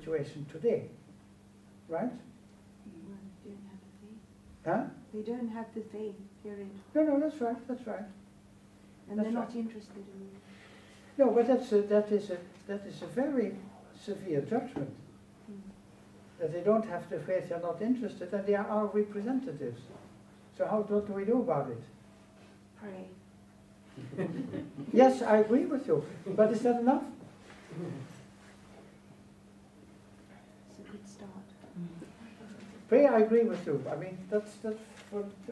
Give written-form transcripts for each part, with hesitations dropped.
situation today, right? They don't have the faith. Huh? They don't have the faith, period. No, that's right, that's right. And that's they're not right. interested in it. No, but that is a very severe judgment. That they don't have the faith, they're not interested, and they are our representatives. So what do we do about it? Pray. Yes, I agree with you, but is that enough? It's a good start. Pray, I agree with you. I mean, that's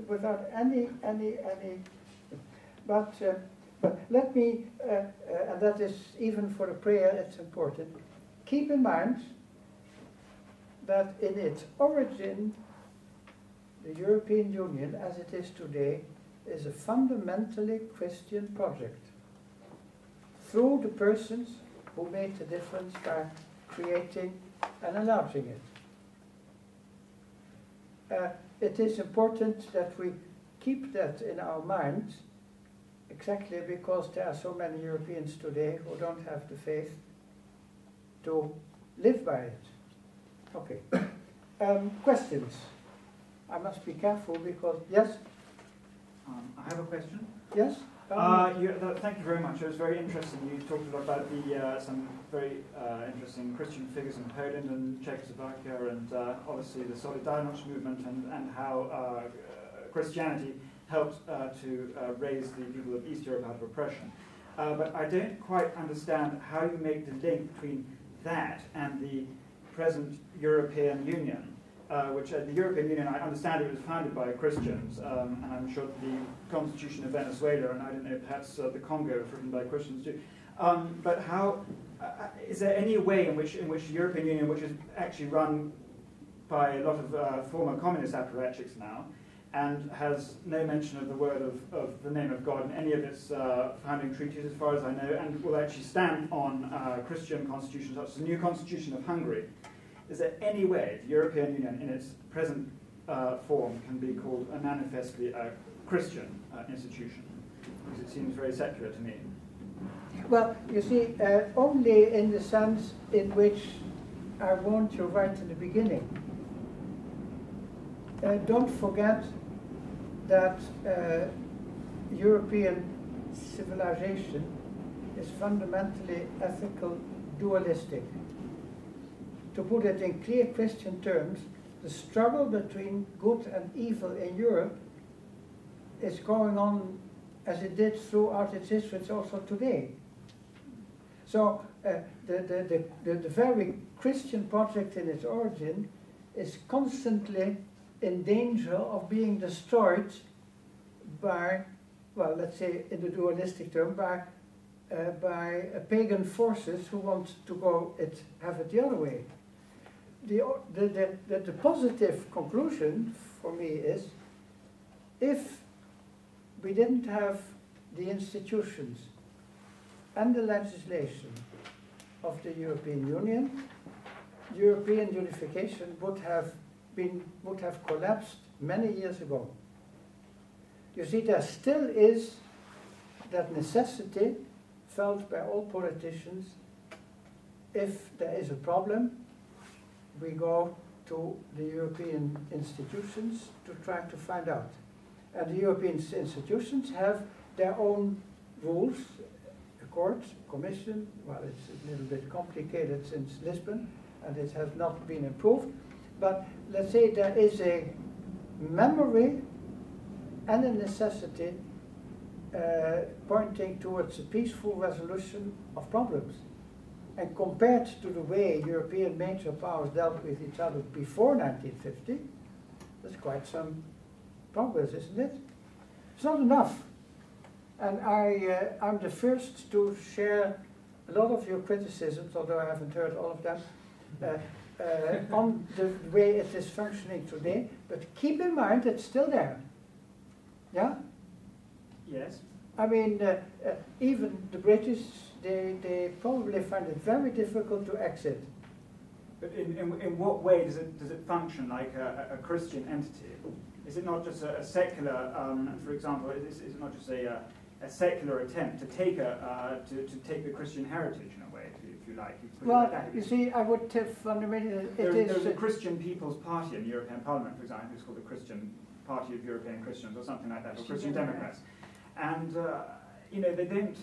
without any. But let me, and that is even for the prayer, it's important. Keep in mind that in its origin, the European Union, as it is today, is a fundamentally Christian project. Through the persons who made the difference by creating and enlarging it. It is important that we keep that in our minds, exactly because there are so many Europeans today who don't have the faith to live by it. Okay. Questions? I must be careful because, yes? I have a question. Yes? Thank you very much. It was very interesting. You talked a lot about some very interesting Christian figures in Poland and Czechoslovakia, and obviously the Solidarność movement, and how Christianity helped to raise the people of East Europe out of oppression. But I don't quite understand how you make the link between that and the present European Union. Which the European Union, I understand it was founded by Christians, and I'm sure the Constitution of Venezuela, and I don't know, perhaps the Congo was written by Christians too. But how is there any way in which the European Union, which is actually run by a lot of former communist apparatchiks now, and has no mention of the word of the name of God in any of its founding treaties, as far as I know, and will actually stand on Christian constitutions, such as the new Constitution of Hungary? Is there any way the European Union, in its present form, can be called a manifestly Christian institution? Because it seems very secular to me. Well, you see, only in the sense in which I warned you right in the beginning. Don't forget that European civilization is fundamentally ethical, dualistic. To put it in clear Christian terms, the struggle between good and evil in Europe is going on as it did throughout its history, it's also today. So the very Christian project in its origin is constantly in danger of being destroyed by, well, let's say in the dualistic term, by pagan forces who want to have it the other way. The positive conclusion for me is, if we didn't have the institutions and the legislation of the European Union, European unification would have collapsed many years ago. You see, there still is that necessity felt by all politicians. If there is a problem, we go to the European institutions to try to find out. And the European institutions have their own rules, the court, commission. Well, it's a little bit complicated since Lisbon, and it has not been improved. But let's say there is a memory and a necessity pointing towards a peaceful resolution of problems. And compared to the way European major powers dealt with each other before 1950, there's quite some progress, isn't it? It's not enough. And I'm the first to share a lot of your criticisms, although I haven't heard all of them, on the way it is functioning today. But keep in mind it's still there. Yeah? Yes. I mean, even the British, they probably find it very difficult to exit. But in what way does it function like a Christian entity? Is it not just a secular, for example, is it not just a secular attempt to take the Christian heritage in a way, if you like. Well, you see, I would fundamentally, There's a Christian People's Party in the European Parliament, for example, it's called the Christian Party of European Christians or something like that, or Christian Democrats. And, you know, they don't,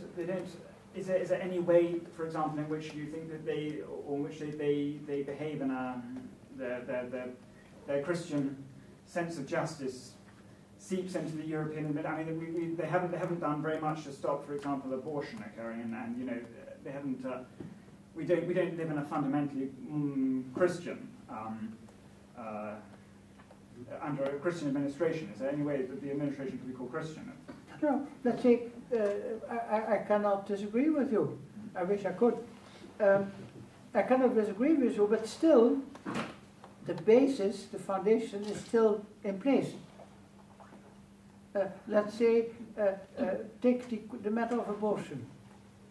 is there any way, for example, in which you think that they behave in their Christian sense of justice seeps into the European? I mean, they haven't done very much to stop, for example, abortion occurring, and you know, they haven't. We don't live in a fundamentally Christian under a Christian administration. Is there any way that the administration could be called Christian? No, let's say I cannot disagree with you. I wish I could. I cannot disagree with you, but still, the basis, the foundation is still in place. Let's say, take the matter of abortion.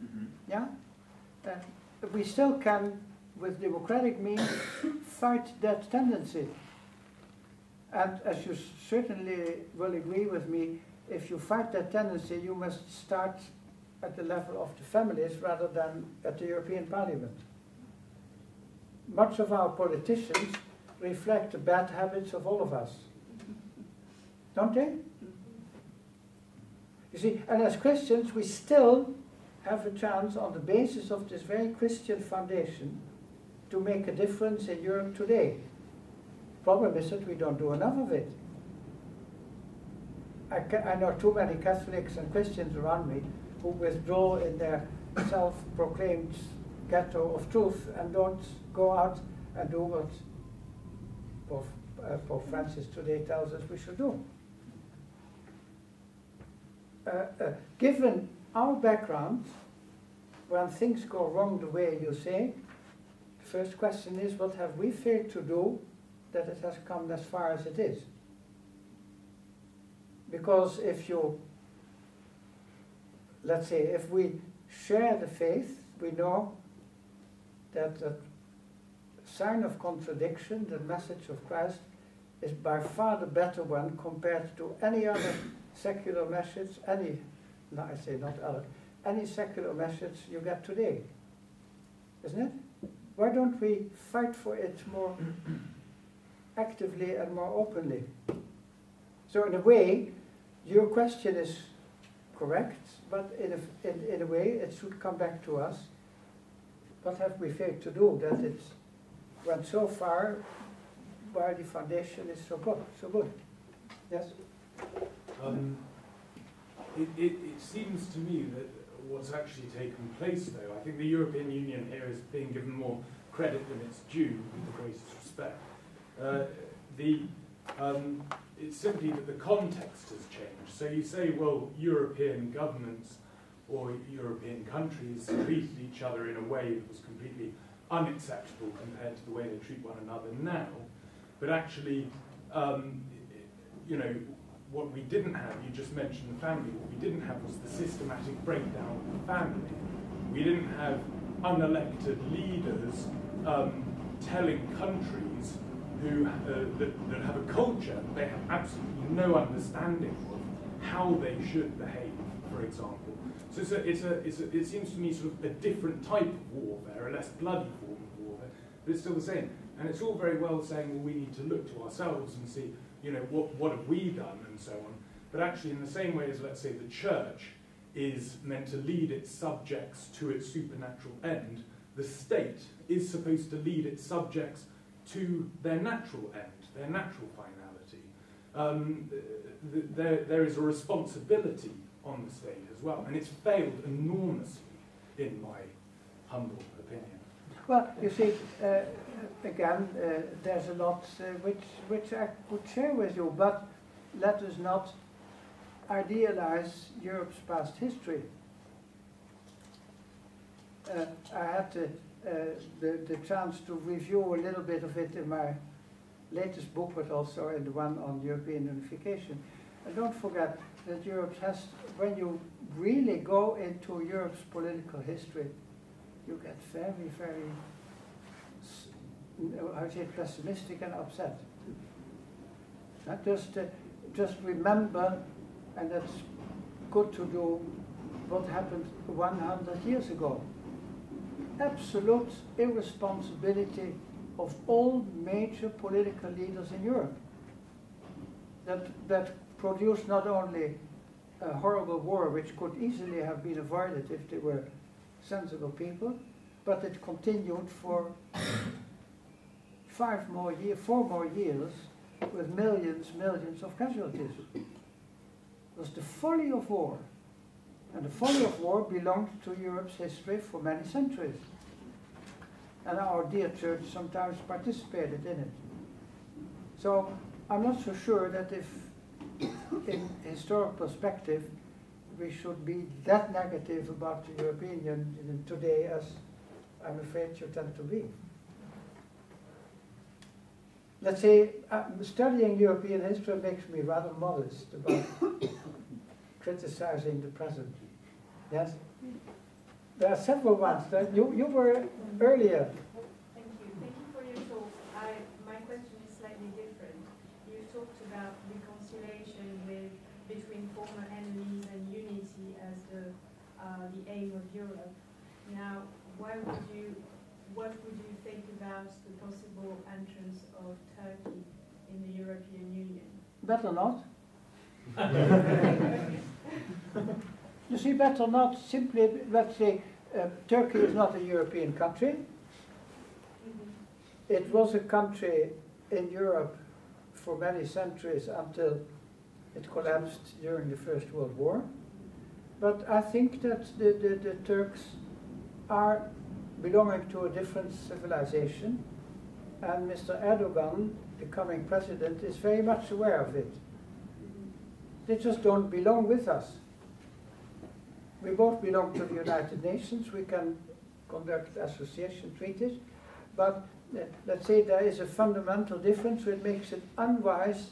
Mm-hmm. Yeah? We still can, with democratic means, fight that tendency. And as you certainly will agree with me, if you fight that tendency, you must start at the level of the families rather than at the European Parliament. Much of our politicians reflect the bad habits of all of us. Don't they? You see, and as Christians, we still have a chance on the basis of this very Christian foundation to make a difference in Europe today. Problem is that we don't do enough of it. I know too many Catholics and Christians around me who withdraw in their self-proclaimed ghetto of truth and don't go out and do what Pope Francis today tells us we should do. Given our background, when things go wrong the way you say, the first question is, what have we failed to do that it has come as far as it is? Because if you, let's say, if we share the faith, we know that the sign of contradiction, the message of Christ, is by far the better one compared to any other secular message, any secular message you get today. Isn't it? Why don't we fight for it more actively and more openly? So in a way, your question is correct, but in a way it should come back to us. What have we failed to do that it went so far while the foundation is so good? Yes? It seems to me that what's actually taken place, though, I think the European Union here is being given more credit than it's due, with the greatest respect. It's simply that the context has changed. So you say, well, European governments or European countries treated each other in a way that was completely unacceptable compared to the way they treat one another now. But actually, you know, what we didn't have, you just mentioned the family, what we didn't have was the systematic breakdown of the family. We didn't have unelected leaders telling countries who that have a culture, they have absolutely no understanding of how they should behave, for example. So it seems to me sort of a different type of warfare, a less bloody form of warfare, but it's still the same. And it's all very well saying, well, we need to look to ourselves and see, you know, what have we done and so on. But actually, in the same way as, let's say, the church is meant to lead its subjects to its supernatural end, the state is supposed to lead its subjects to their natural end, their natural finality. There is a responsibility on the state as well, and it's failed enormously, in my humble opinion. Well, you see, again, there's a lot which I could share with you, but let us not idealize Europe's past history. I had the chance to review a little bit of it in my latest book, but also in the one on European unification. And don't forget that Europe has, when you really go into Europe's political history, you get very, very, how say, pessimistic and upset. Just remember, and that's good to do, what happened 100 years ago. absolute irresponsibility of all major political leaders in Europe. That produced not only a horrible war, which could easily have been avoided if they were sensible people, but it continued for 4 more years with millions of casualties. It was the folly of war. And the folly of war belonged to Europe's history for many centuries. And our dear church sometimes participated in it. So I'm not so sure that if, in historic perspective, we should be that negative about the European Union today as I'm afraid you tend to be. Let's say, studying European history makes me rather modest about criticizing the present. Yes? There are several ones. You were earlier. Thank you. Thank you for your talk. My question is slightly different. You talked about reconciliation between former enemies and unity as the aim of Europe. Now, what would you think about the possible entrance of Turkey in the European Union? Better not. You see, better not simply, let's say, Turkey is not a European country. It was a country in Europe for many centuries until it collapsed during the First World War. But I think that the Turks are belonging to a different civilization, and Mr. Erdogan, the coming president, is very much aware of it. They just don't belong with us. We both belong to the United Nations. We can conduct association treaties, but let's say there is a fundamental difference which makes it unwise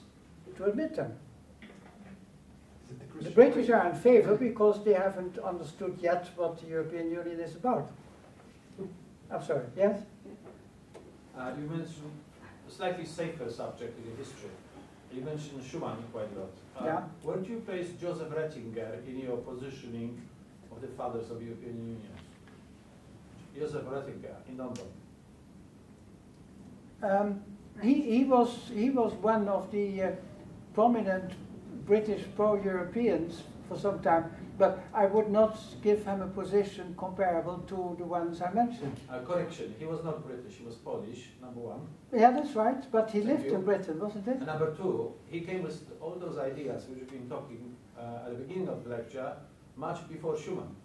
to admit them. The British are in favor because they haven't understood yet what the European Union is about. I'm sorry, yes? You mentioned a slightly safer subject in history. You mentioned Schumann quite a lot. Yeah. Where do you place Joseph Ratzinger in your positioning of the fathers of European Union? Joseph Ratzinger in London. He was one of the prominent British pro-Europeans for some time, but I would not give him a position comparable to the ones I mentioned. Correction, he was not British, he was Polish, number one. Yeah, that's right, but he lived in Britain, wasn't it? And number two, he came with all those ideas which we've been talking at the beginning of the lecture, much before Schumann.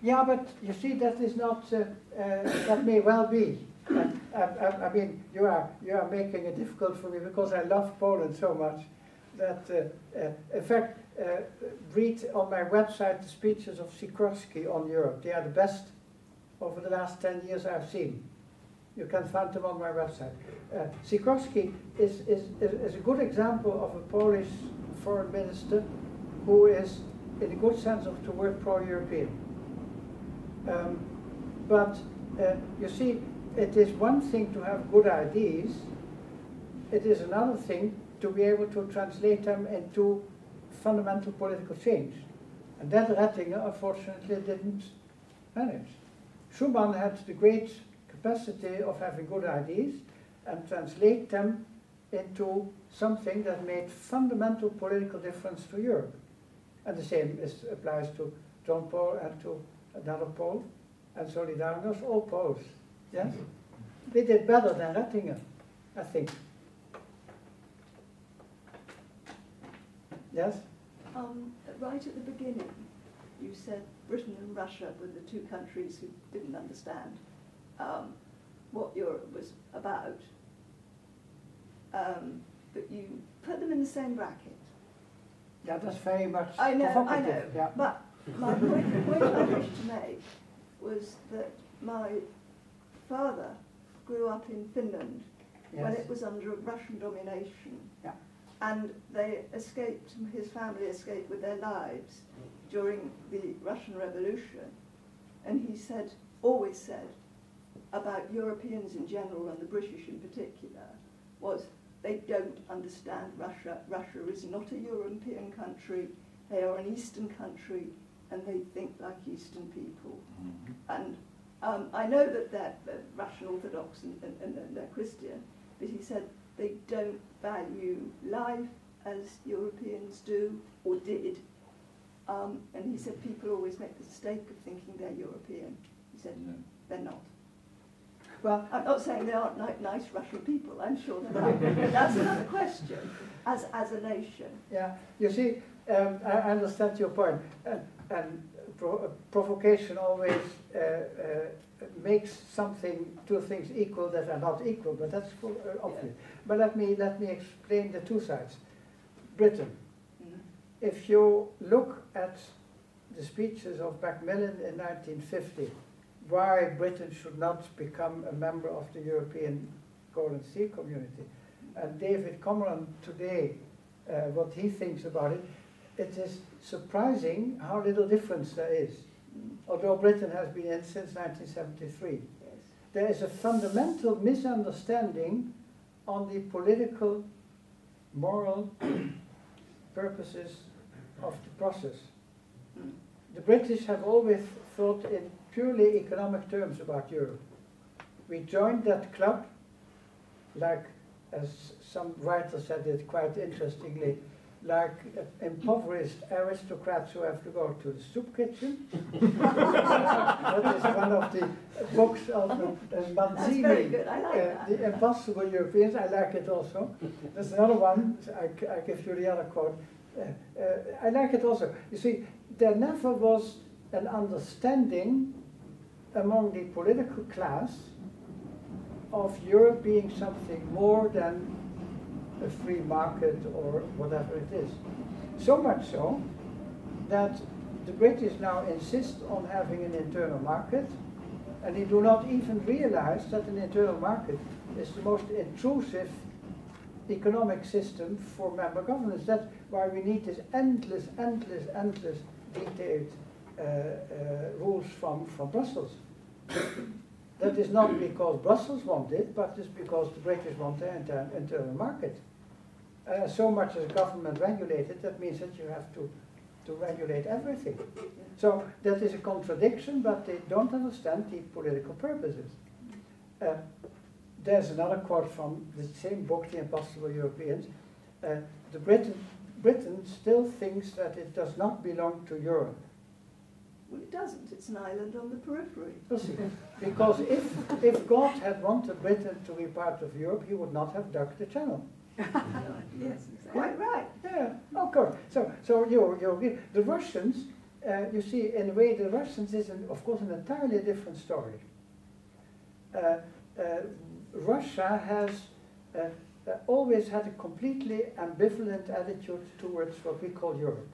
Yeah, but you see, that is not, that may well be. I mean, you are making it difficult for me because I love Poland so much that, in fact, read on my website the speeches of Sikorski on Europe. They are the best over the last 10 years I've seen. You can find them on my website. Sikorski is a good example of a Polish foreign minister who is, in a good sense of the word, pro-European. But you see, it is one thing to have good ideas. It is another thing to be able to translate them into fundamental political change. And that Ratzinger, unfortunately, didn't manage. Schumann had the great capacity of having good ideas and translate them into something that made fundamental political difference to Europe. And the same applies to John Paul and to another Paul, and Solidarność, all Poles. Yes? They did better than Ratzinger, I think. Yes? Right at the beginning, you said Britain and Russia were the two countries who didn't understand what Europe was about, but you put them in the same bracket. Yeah, that's very much I know, provocative. Yeah. But my point I wish to make was that my father grew up in Finland when it was under Russian domination. Yeah. And they escaped, his family escaped with their lives during the Russian Revolution. And he said, always said, about Europeans in general and the British in particular, was they don't understand Russia. Russia is not a European country. They are an Eastern country, and they think like Eastern people. And I know that they're Russian Orthodox and they're Christian, but he said they don't value life as Europeans do or did. And he said people always make the mistake of thinking they're European. He said they're not. Well, I'm not saying they aren't nice Russian people, I'm sure they are, but that's another question, as a nation. Yeah, you see, I understand your point, and provocation always makes two things equal that are not equal, but that's obvious. Yeah. But let me explain the two sides. Britain. Mm-hmm. If you look at the speeches of Macmillan in 1950, why Britain should not become a member of the European Golden Sea Community, and David Cameron today, what he thinks about it, it is surprising how little difference there is. Although Britain has been in since 1973. Yes. There is a fundamental misunderstanding on the political, moral purposes of the process. The British have always thought in purely economic terms about Europe. We joined that club, like, as some writer said it quite interestingly, like impoverished aristocrats who have to go to the soup kitchen. That is one of the books of Manzini. That's very good, I like that. The Impossible Europeans, I like it also. There's another one, I give you the other quote. I like it also. You see, there never was an understanding among the political class of Europe being something more than a free market or whatever it is. So much so that the British now insist on having an internal market, and they do not even realize that an internal market is the most intrusive economic system for member governments. That's why we need this endless detailed rules from Brussels. That is not because Brussels want it, but it's because the British want their internal market. So much as a government regulated, that means that you have to regulate everything. So that is a contradiction, but they don't understand the political purposes. There's another quote from the same book, The Impossible Europeans. Britain still thinks that it does not belong to Europe. Well, it doesn't. It's an island on the periphery. Because if God had wanted Britain to be part of Europe, he would not have dug the channel. Yes, exactly. Quite right. Yeah, of course. So the Russians, you see, in a way, the Russians is, of course, an entirely different story. Russia has always had a completely ambivalent attitude towards what we call Europe.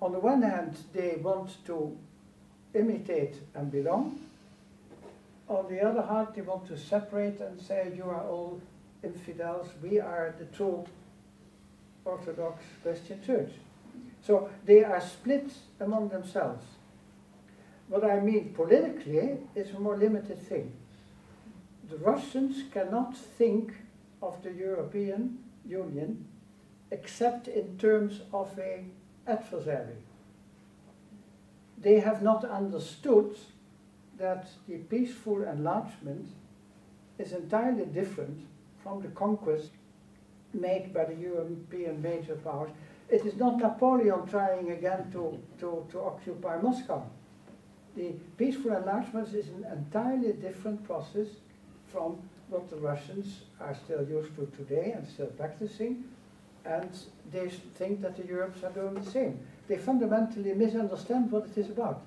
On the one hand, they want to imitate and belong. On the other hand, they want to separate and say, you are all infidels, we are the true Orthodox Christian Church. So they are split among themselves. What I mean politically is a more limited thing. The Russians cannot think of the European Union except in terms of an adversary. They have not understood that the peaceful enlargement is entirely different from the conquest made by the European major powers. It is not Napoleon trying again to occupy Moscow. The peaceful enlargement is an entirely different process from what the Russians are still used to today and still practicing, and they think that the Europeans are doing the same. They fundamentally misunderstand what it is about.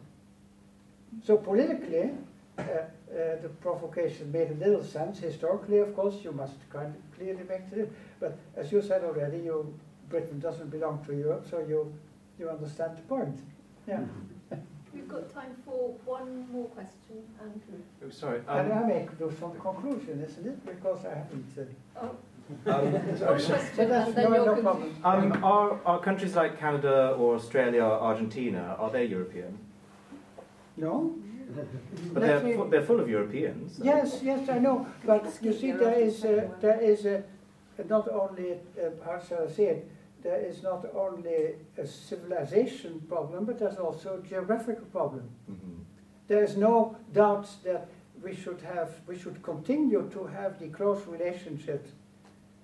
So politically, the provocation made a little sense. Historically, of course, you must kind of clearly make it. But as you said already, Britain doesn't belong to Europe, so you understand the point. Yeah. We've got time for one more question, Andrew. Oh, sorry. And I may do some conclusion, isn't it? Because I haven't. So that's no problem. Are countries like Canada or Australia or Argentina, are they European? No. But they're full of Europeans. So. Yes, I know. But you see, there is not only, how shall I say it, there is not only a civilization problem, but there's also a geographical problem. Mm-hmm. There is no doubt that we should continue to have the close relationship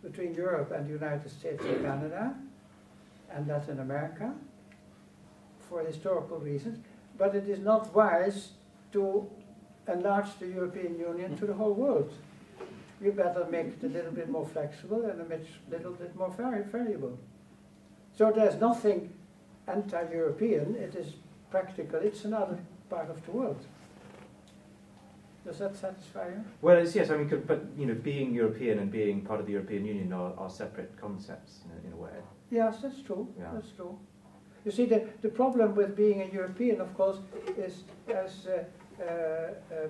between Europe and the United States and Canada and Latin America for historical reasons, but it is not wise to enlarge the European Union to the whole world. You better make it a little bit more flexible and a little bit more variable. So there's nothing anti-European, it is practical, it's another part of the world. Does that satisfy you? Well, it's, yes, I mean, but you know, being European and being part of the European Union are separate concepts in a way. Yes, that's true. Yeah. That's true. You see, the problem with being a European, of course, is as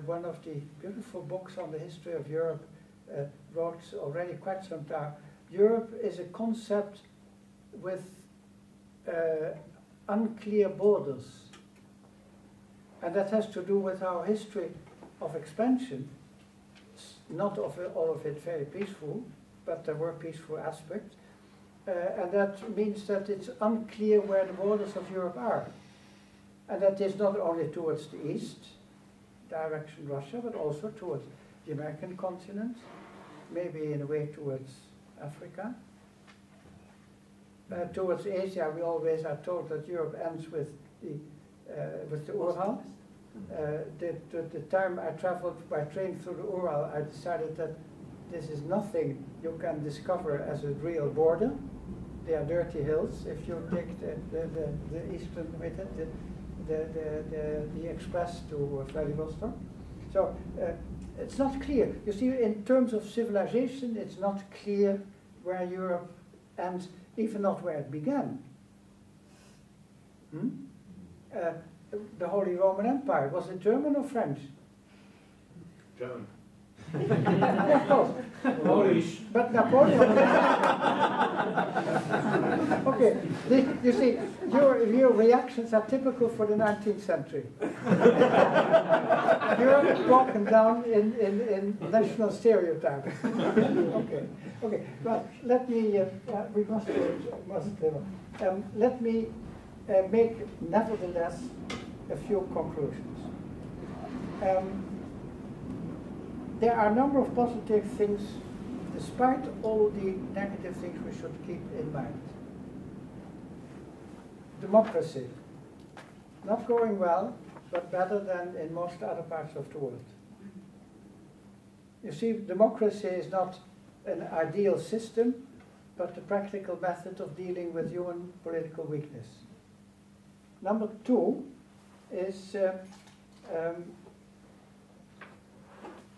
one of the beautiful books on the history of Europe wrote already quite some time. Europe is a concept with unclear borders, and that has to do with our history of expansion. It's not all of it very peaceful, but there were peaceful aspects. And that means that it's unclear where the borders of Europe are. And that is not only towards the east, direction Russia, but also towards the American continent, maybe in a way towards Africa. Towards Asia, we always are told that Europe ends with the Ural. The time I traveled by train through the Ural, I decided that this is nothing you can discover as a real border. They are dirty hills. If you take the eastern with it, the express to Vladivostok. So it's not clear. You see, in terms of civilization, it's not clear where Europe ends, even not where it began. The Holy Roman Empire, was it German or French? German. Of course. Polish. But Napoleon. Okay, you see, your reactions are typical for the 19th century. You're broken down in national stereotypes. Okay. Well, let me. We must. Let me make, nevertheless, a few conclusions. There are a number of positive things, despite all the negative things we should keep in mind. Democracy, not going well, but better than in most other parts of the world. You see, democracy is not an ideal system, but the practical method of dealing with human political weakness. Number two is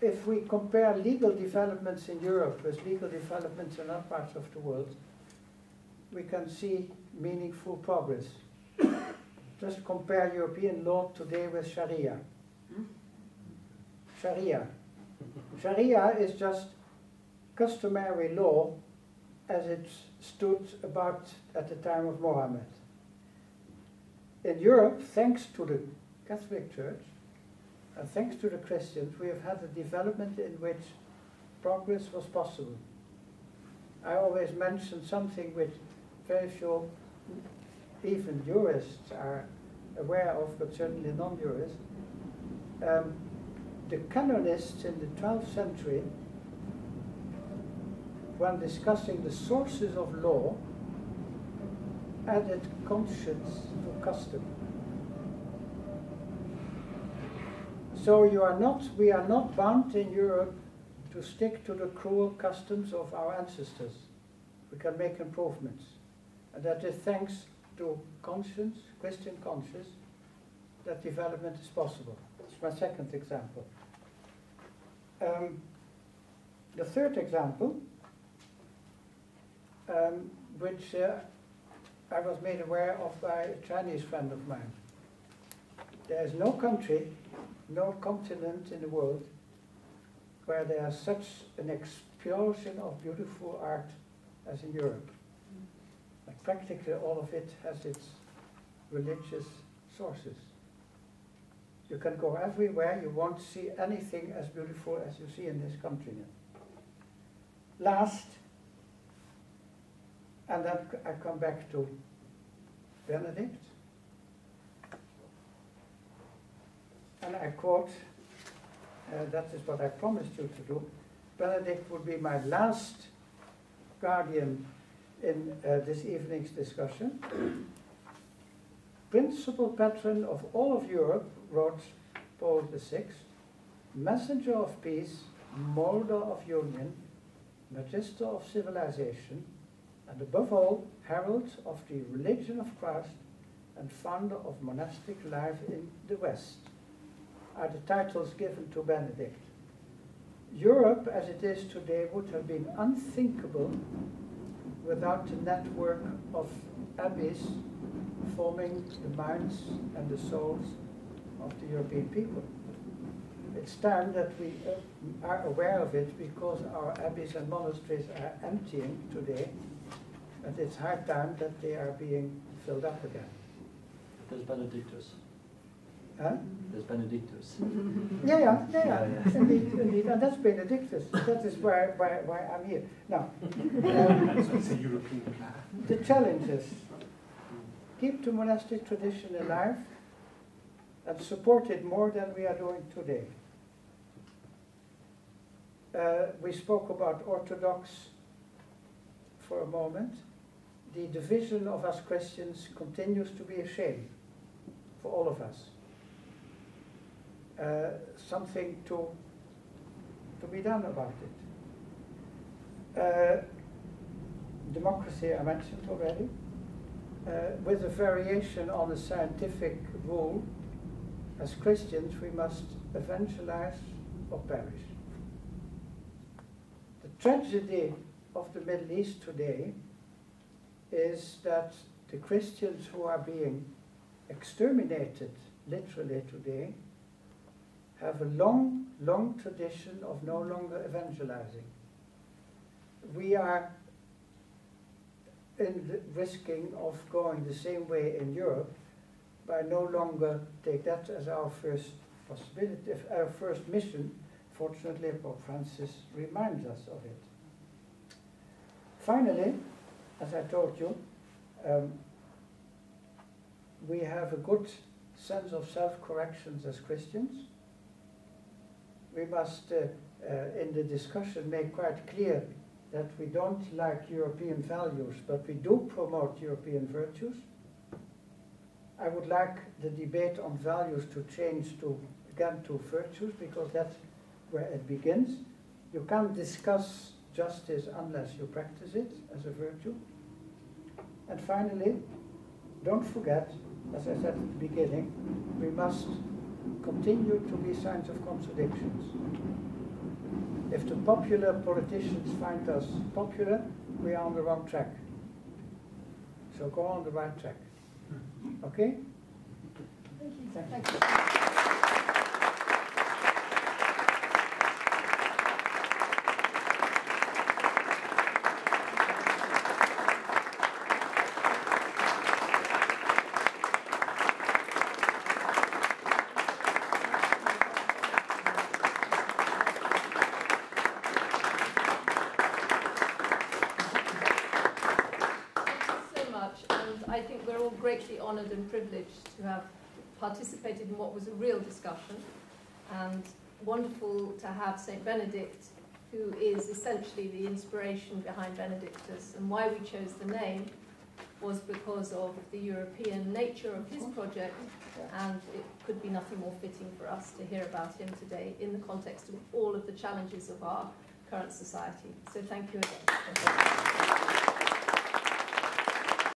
if we compare legal developments in Europe with legal developments in other parts of the world, we can see meaningful progress. Just compare European law today with Sharia. Sharia is just customary law as it stood about at the time of Mohammed. In Europe, thanks to the Catholic Church, and thanks to the Christians, we have had a development in which progress was possible. I always mention something which very few, even jurists, are aware of, but certainly non-jurists. The canonists in the 12th century, when discussing the sources of law, added conscience to custom. So we are not bound in Europe to stick to the cruel customs of our ancestors. We can make improvements. And that is thanks to conscience, Christian conscience, that development is possible. That's my second example. The third example, which I was made aware of by a Chinese friend of mine. There is no country, no continent in the world where there is such an explosion of beautiful art as in Europe. Like practically all of it has its religious sources. You can go everywhere, you won't see anything as beautiful as you see in this country now. Last, and then I come back to Benedict. and I quote, that is what I promised you to do, Benedict would be my last guardian in this evening's discussion. Principal patron of all of Europe, wrote Paul VI, messenger of peace, molder of union, magister of civilization, and above all, herald of the religion of Christ and founder of monastic life in the West, are the titles given to Benedict. Europe, as it is today, would have been unthinkable without the network of abbeys forming the minds and the souls of the European people. It's time that we are aware of it, because our abbeys and monasteries are emptying today, and it's high time that they are being filled up again. There's Benedictus. Huh? There's Benedictus. Yeah. Indeed, and that's Benedictus. That is why I'm here. Now, It's a European plan. the challenges: keep the monastic tradition alive and support it more than we are doing today. We spoke about Orthodox for a moment. The division of us Christians continues to be a shame for all of us. Something to be done about it. Democracy, I mentioned already, with a variation on the scientific rule. As Christians, we must evangelize or perish. The tragedy of the Middle East today is that the Christians who are being exterminated, literally today, have a long, long tradition of no longer evangelizing. We are risking of going the same way in Europe by no longer take that as our first possibility, our first mission. Fortunately, Pope Francis reminds us of it. Finally, as I told you, we have a good sense of self-corrections as Christians. We must, in the discussion, make quite clear that we don't like European values, but we do promote European virtues. I would like the debate on values to change again to virtues, because that's where it begins. You can't discuss justice unless you practice it as a virtue. And finally, don't forget, as I said at the beginning, we must continue to be signs of contradictions. If the popular politicians find us popular, we are on the wrong track. So go on the right track. Okay? Thank you. Thank you. I think we're all greatly honoured and privileged to have participated in what was a real discussion, and wonderful to have St. Benedict, who is essentially the inspiration behind Benedictus, and why we chose the name was because of the European nature of his project, and it could be nothing more fitting for us to hear about him today in the context of all of the challenges of our current society. So thank you again.